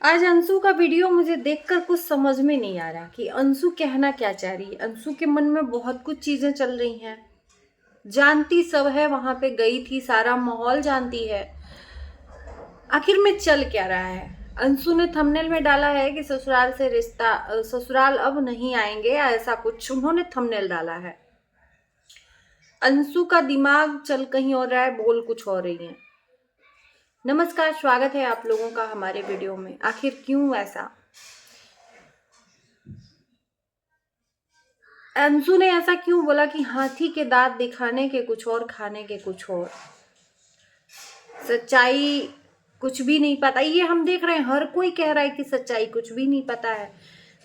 आज अंशु का वीडियो मुझे देखकर कुछ समझ में नहीं आ रहा कि अंशु कहना क्या चाह रही है। अंशु के मन में बहुत कुछ चीजें चल रही हैं। जानती सब है, वहां पे गई थी, सारा माहौल जानती है। आखिर में चल क्या रहा है? अंशु ने थंबनेल में डाला है कि ससुराल से रिश्ता, ससुराल अब नहीं आएंगे, ऐसा कुछ उन्होंने थंबनेल डाला है। अंशु का दिमाग चल कहीं और रहा है, बोल कुछ और रही है। नमस्कार, स्वागत है आप लोगों का हमारे वीडियो में। आखिर क्यों ऐसा? अंशु ने ऐसा क्यों बोला कि हाथी के दांत दिखाने के कुछ और, खाने के कुछ और? सच्चाई कुछ भी नहीं पता। ये हम देख रहे हैं, हर कोई कह रहा है कि सच्चाई कुछ भी नहीं पता है।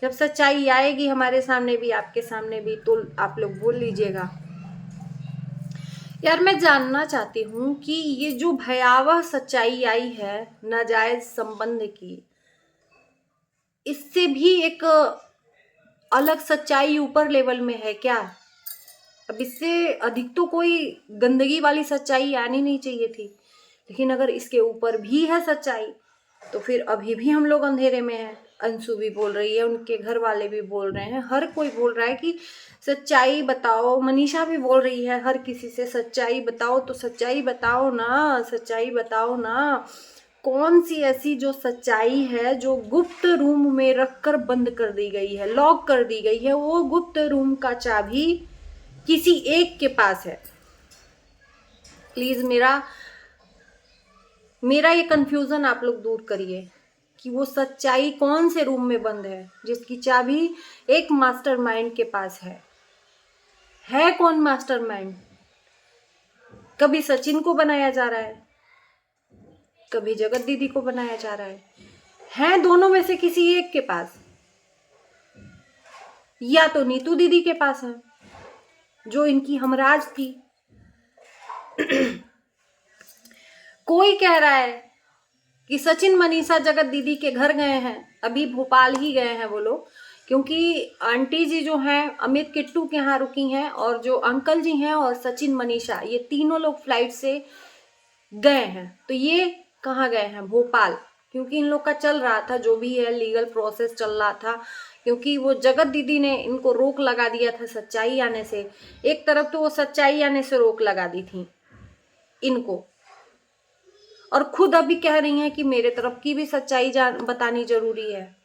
जब सच्चाई आएगी हमारे सामने भी, आपके सामने भी, तो आप लोग बोल लीजिएगा। यार, मैं जानना चाहती हूँ कि ये जो भयावह सच्चाई आई है नाजायज संबंध की, इससे भी एक अलग सच्चाई ऊपर लेवल में है क्या? अब इससे अधिक तो कोई गंदगी वाली सच्चाई आनी नहीं चाहिए थी। लेकिन अगर इसके ऊपर भी है सच्चाई, तो फिर अभी भी हम लोग अंधेरे में हैं। अंशु भी बोल रही है, उनके घर वाले भी बोल रहे हैं, हर कोई बोल रहा है कि सच्चाई बताओ। मनीषा भी बोल रही है हर किसी से, सच्चाई बताओ, तो सच्चाई बताओ ना, सच्चाई बताओ ना। कौन सी ऐसी जो सच्चाई है जो गुप्त रूम में रखकर बंद कर दी गई है, लॉक कर दी गई है? वो गुप्त रूम का चाबी किसी एक के पास है। प्लीज मेरा ये कंफ्यूजन आप लोग दूर करिए कि वो सच्चाई कौन से रूम में बंद है जिसकी चाबी एक मास्टरमाइंड के पास है कौन मास्टरमाइंड? कभी सचिन को बनाया जा रहा है, कभी जगत दीदी को बनाया जा रहा है दोनों में से किसी एक के पास, या तो नीतू दीदी के पास है जो इनकी हमराज थी। कोई कह रहा है कि सचिन मनीषा जगत दीदी के घर गए हैं, अभी भोपाल ही गए हैं वो लोग, क्योंकि आंटी जी जो हैं अमित किट्टू के यहाँ रुकी हैं, और जो अंकल जी हैं और सचिन मनीषा, ये तीनों लोग फ्लाइट से गए हैं। तो ये कहाँ गए हैं? भोपाल। क्योंकि इन लोग का चल रहा था, जो भी है लीगल प्रोसेस चल रहा था, क्योंकि वो जगत दीदी ने इनको रोक लगा दिया था सच्चाई आने से। एक तरफ तो वो सच्चाई आने से रोक लगा दी थी इनको, और खुद अभी कह रही हैं कि मेरे तरफ की भी सच्चाई बतानी जरूरी है।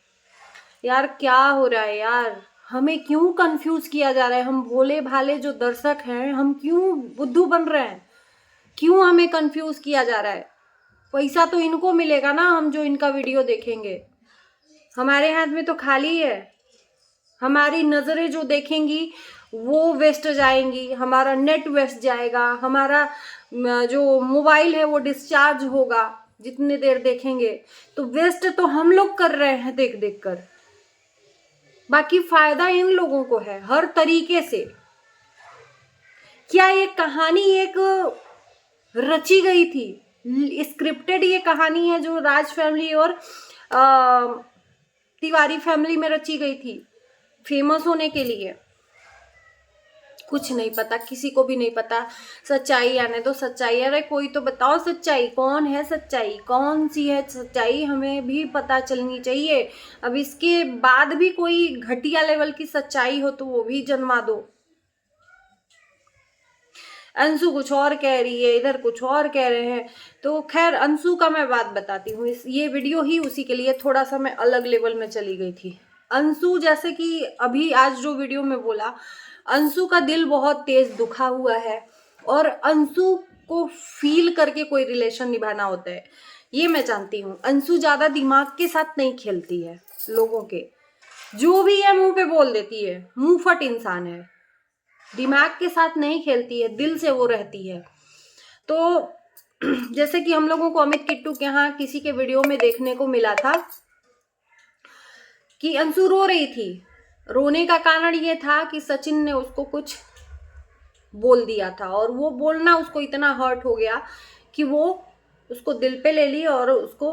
यार, क्या हो रहा है यार? हमें क्यों कंफ्यूज किया जा रहा है? हम भोले भाले जो दर्शक हैं, हम क्यों बुद्धू बन रहे हैं? क्यों हमें कंफ्यूज किया जा रहा है? पैसा तो इनको मिलेगा ना, हम जो इनका वीडियो देखेंगे। हमारे हाथ में तो खाली है। हमारी नजरें जो देखेंगी वो वेस्ट जाएंगी, हमारा नेट वेस्ट जाएगा, हमारा जो मोबाइल है वो डिस्चार्ज होगा जितनी देर देखेंगे। तो वेस्ट तो हम लोग कर रहे हैं देख देख कर, बाकी फायदा इन लोगों को है हर तरीके से। क्या ये कहानी एक रची गई थी, स्क्रिप्टेड ये कहानी है जो राज फैमिली और तिवारी फैमिली में रची गई थी फेमस होने के लिए? कुछ नहीं पता, किसी को भी नहीं पता। सच्चाई आने दो, सच्चाई। अरे कोई तो बताओ सच्चाई, कौन है सच्चाई, कौन सी है सच्चाई? हमें भी पता चलनी चाहिए। अब इसके बाद भी कोई घटिया लेवल की सच्चाई हो तो वो भी जन्मा दो। अंशु कुछ और कह रही है, इधर कुछ और कह रहे हैं। तो खैर, अंशु का मैं बात बताती हूँ। ये वीडियो ही उसी के लिए थोड़ा सा मैं अलग लेवल में चली गई थी। अंशु, जैसे कि अभी आज जो वीडियो में बोला, अंशु का दिल बहुत तेज दुखा हुआ है, और अंशु को फील करके कोई रिलेशन निभाना होता है, ये मैं जानती हूँ। अंशु ज्यादा दिमाग के साथ नहीं खेलती है, लोगों के जो भी है मुंह पे बोल देती है, मुंह फट इंसान है, दिमाग के साथ नहीं खेलती है, दिल से वो रहती है। तो जैसे कि हम लोगों को अमित किट्टू के यहाँ किसी के वीडियो में देखने को मिला था कि अंशु रो रही थी। रोने का कारण ये था कि सचिन ने उसको कुछ बोल दिया था, और वो बोलना उसको इतना हर्ट हो गया कि वो उसको दिल पे ले ली और उसको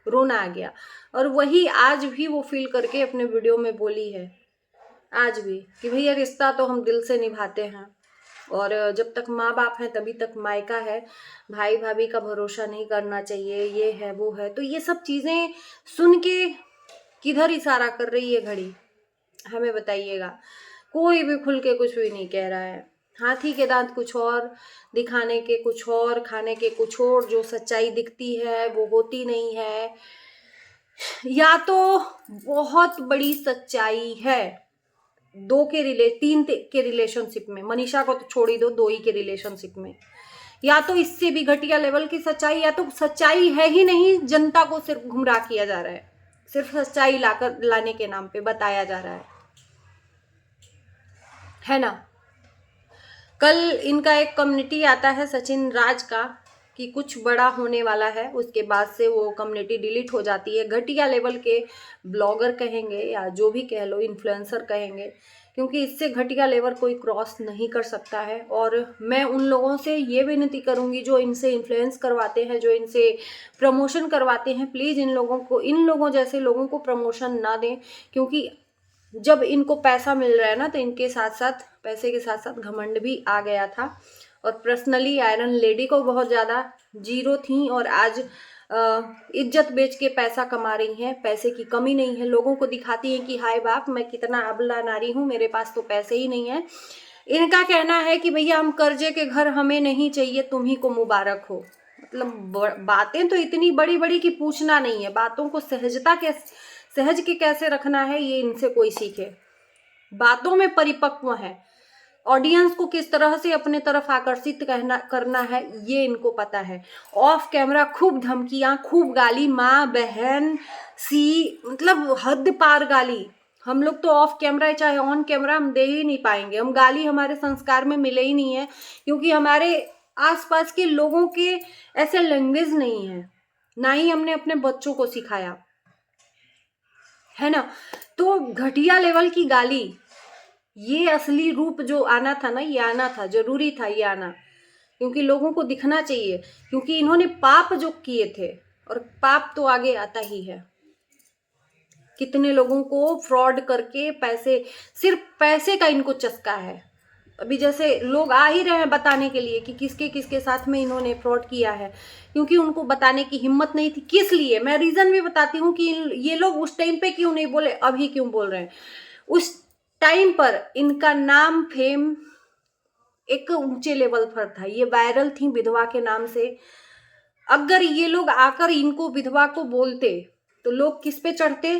रोना आ गया। और वही आज भी वो फील करके अपने वीडियो में बोली है, आज भी, कि भैया रिश्ता तो हम दिल से निभाते हैं। और जब तक माँ बाप है तभी तक मायका है, भाई भाभी का भरोसा नहीं करना चाहिए, ये है वो है। तो ये सब चीजें सुन के किधर इशारा कर रही है घड़ी, हमें बताइएगा। कोई भी खुल के कुछ भी नहीं कह रहा है। हाथी के दांत कुछ और, दिखाने के कुछ और, खाने के कुछ और, जो सच्चाई दिखती है वो होती नहीं है। या तो बहुत बड़ी सच्चाई है तीन के रिलेशनशिप में, मनीषा को तो छोड़ ही दो, 2 ही के रिलेशनशिप में, या तो इससे भी घटिया लेवल की सच्चाई, या तो सच्चाई है ही नहीं, जनता को सिर्फ गुमराह किया जा रहा है, सिर्फ सच्चाई लाने के नाम पे बताया जा रहा है ना। कल इनका एक कम्युनिटी आता है सचिन राज का कि कुछ बड़ा होने वाला है, उसके बाद से वो कम्युनिटी डिलीट हो जाती है। घटिया लेवल के ब्लॉगर कहेंगे या जो भी कह लो, इन्फ्लुएंसर कहेंगे, क्योंकि इससे घटिया लेवल कोई क्रॉस नहीं कर सकता है। और मैं उन लोगों से ये विनती करूंगी जो इनसे इन्फ्लुएंस करवाते हैं, जो इनसे प्रमोशन करवाते हैं, प्लीज़ इन लोगों जैसे लोगों को प्रमोशन ना दें, क्योंकि जब इनको पैसा मिल रहा है ना, तो इनके साथ साथ पैसे के साथ साथ घमंड भी आ गया था। और पर्सनली आयरन लेडी को बहुत ज़्यादा जीरो थी, और आज इज्जत बेच के पैसा कमा रही हैं। पैसे की कमी नहीं है, लोगों को दिखाती हैं कि हाय बाप मैं कितना अबला नारी हूँ, मेरे पास तो पैसे ही नहीं है। इनका कहना है कि भैया हम कर्जे के घर हमें नहीं चाहिए, तुम ही को मुबारक हो। मतलब बातें तो इतनी बड़ी बड़ी कि पूछना नहीं है। बातों को सहज के कैसे रखना है, ये इनसे कोई सीखे। बातों में परिपक्व है, ऑडियंस को किस तरह से अपने तरफ आकर्षित करना है ये इनको पता है। ऑफ कैमरा खूब धमकियां, खूब गाली, माँ बहन सी, मतलब हद पार गाली। हम लोग तो ऑफ कैमरा चाहे ऑन कैमरा हम दे ही नहीं पाएंगे, हम गाली हमारे संस्कार में मिले ही नहीं है, क्योंकि हमारे आसपास के लोगों के ऐसे लैंग्वेज नहीं है, ना ही हमने अपने बच्चों को सिखाया है ना। तो घटिया लेवल की गाली, ये असली रूप जो आना था ना, ये आना था, जरूरी था ये आना, क्योंकि लोगों को दिखना चाहिए, क्योंकि इन्होंने पाप जो किए थे, और पाप तो आगे आता ही है। कितने लोगों को फ्रॉड करके पैसे, सिर्फ पैसे का इनको चस्का है। अभी जैसे लोग आ ही रहे हैं बताने के लिए कि किसके किसके साथ में इन्होंने फ्रॉड किया है, क्योंकि उनको बताने की हिम्मत नहीं थी। किस लिए, मैं रीजन भी बताती हूँ कि ये लोग उस टाइम पे क्यों नहीं बोले, अभी क्यों बोल रहे हैं। उस टाइम पर इनका नाम फेम एक ऊंचे लेवल पर था, ये वायरल थी विधवा के नाम से। अगर ये लोग आकर इनको विधवा को बोलते तो लोग किस पे चढ़ते,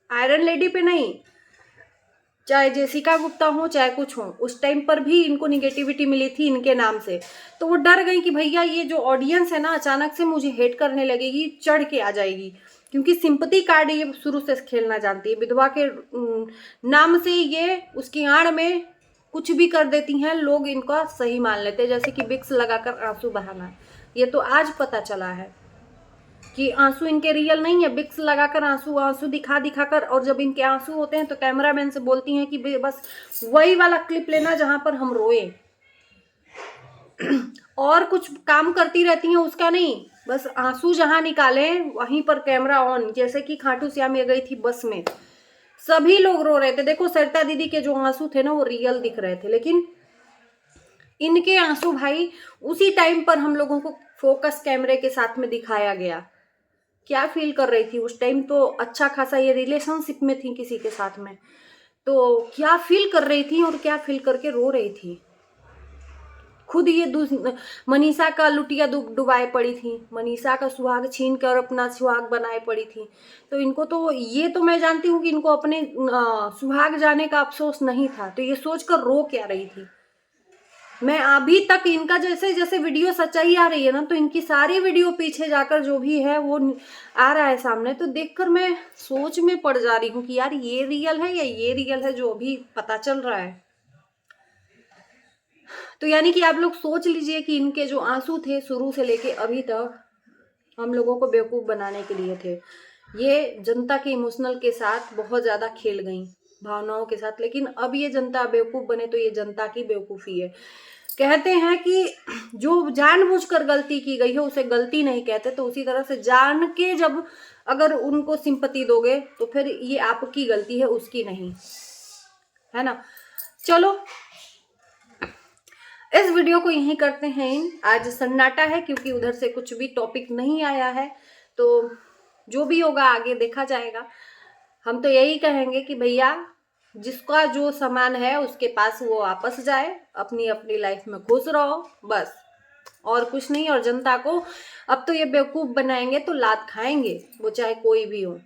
आयरन लेडी पे नहीं, चाहे जेसिका गुप्ता हो चाहे कुछ हो। उस टाइम पर भी इनको निगेटिविटी मिली थी इनके नाम से, तो वो डर गई कि भैया ये जो ऑडियंस है ना, अचानक से मुझे हेट करने लगेगी, चढ़ के आ जाएगी, क्योंकि सिंपैथी कार्ड ये शुरू से खेलना जानती है। विधवा के नाम से ये उसकी आड़ में कुछ भी कर देती हैं, लोग इनका सही मान लेते हैं, जैसे कि विक्स लगाकर आंसू बहाना। ये तो आज पता चला है कि आंसू इनके रियल नहीं है, विक्स लगाकर आंसू दिखाकर, और जब इनके आंसू होते हैं तो कैमरामैन से बोलती हैं कि बस वही वाला क्लिप लेना जहां पर हम रोए। और कुछ काम करती रहती हैं उसका नहीं, बस आंसू जहां निकाले वहीं पर कैमरा ऑन। जैसे कि खाटू श्याम में गई थी बस में, सभी लोग रो रहे थे। देखो सरिता दीदी के जो आंसू थे ना वो रियल दिख रहे थे, लेकिन इनके आंसू भाई उसी टाइम पर हम लोगों को फोकस कैमरे के साथ में दिखाया गया। क्या फील कर रही थी उस टाइम, तो अच्छा खासा ये रिलेशनशिप में थी किसी के साथ में, तो क्या फील कर रही थी और क्या फील करके रो रही थी। खुद ये मनीषा का लुटिया डुबाए पड़ी थी, मनीषा का सुहाग छीन कर अपना सुहाग बनाए पड़ी थी। तो इनको तो ये तो मैं जानती हूँ कि इनको अपने सुहाग जाने का अफसोस नहीं था, तो ये सोचकर रो क्या रही थी। मैं अभी तक इनका जैसे जैसे वीडियो सच्चाई आ रही है ना, तो इनकी सारी वीडियो पीछे जाकर जो भी है वो आ रहा है सामने, तो देखकर मैं सोच में पड़ जा रही हूँ कि यार ये रियल है या ये रियल है जो अभी पता चल रहा है। तो यानी कि आप लोग सोच लीजिए कि इनके जो आंसू थे शुरू से लेके अभी तक हम लोगों को बेवकूफ़ बनाने के लिए थे। ये जनता के इमोशनल के साथ बहुत ज़्यादा खेल गई, भावनाओं के साथ। लेकिन अब ये जनता बेवकूफ़ बने तो ये जनता की बेवकूफ़ी है। कहते हैं कि जो जानबूझकर गलती की गई है उसे गलती नहीं कहते, तो उसी तरह से जान के जब अगर उनको सिंपैथी दोगे तो फिर ये आपकी गलती है, उसकी नहीं, है ना। चलो इस वीडियो को यहीं करते हैं। आज सन्नाटा है क्योंकि उधर से कुछ भी टॉपिक नहीं आया है, तो जो भी होगा आगे देखा जाएगा। हम तो यही कहेंगे कि भैया जिसका जो सामान है उसके पास वो वापस जाए, अपनी अपनी लाइफ में खुश रहो, बस और कुछ नहीं। और जनता को अब तो ये बेवकूफ बनाएंगे तो लात खाएंगे, वो चाहे कोई भी हो।